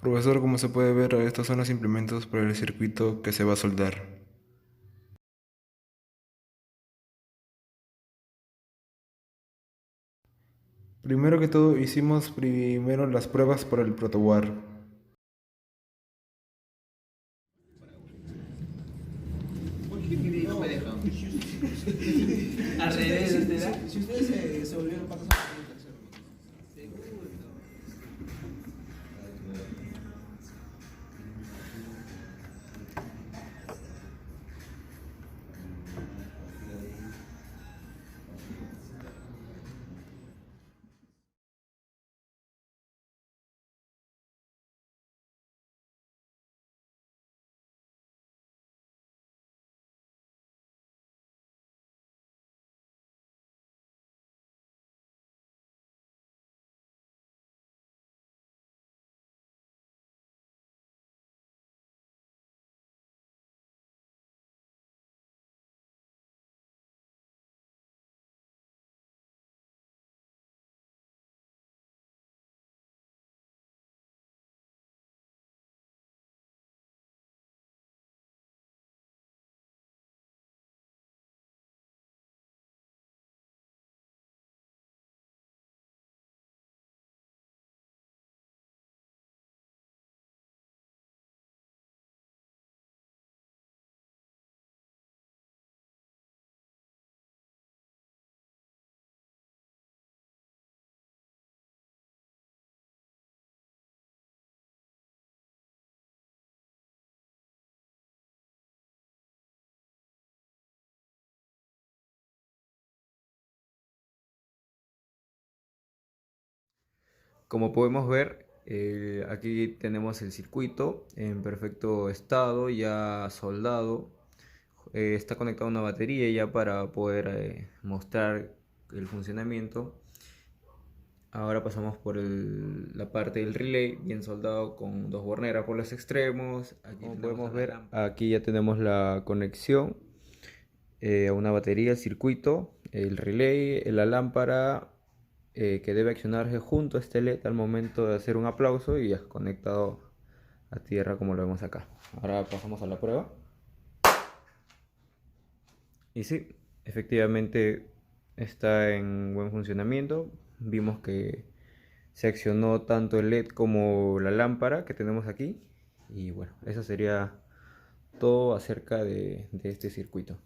Profesor, como se puede ver, estos son los implementos para el circuito que se va a soldar. Primero que todo, hicimos primero las pruebas para el protoboard. No me dejan. Al revés, si ustedes se volvieron patas a la tercero. Como podemos ver, aquí tenemos el circuito en perfecto estado, ya soldado. Está conectado a una batería ya para poder mostrar el funcionamiento. Ahora pasamos por la parte del relay, bien soldado con dos borneras por los extremos. Aquí como podemos ver, aquí ya tenemos la conexión a una batería, el circuito, el relay, la lámpara que debe accionarse junto a este LED al momento de hacer un aplauso y es conectado a tierra como lo vemos acá. Ahora pasamos a la prueba. Y sí, efectivamente está en buen funcionamiento. Vimos que se accionó tanto el LED como la lámpara que tenemos aquí. Y bueno, eso sería todo acerca de este circuito.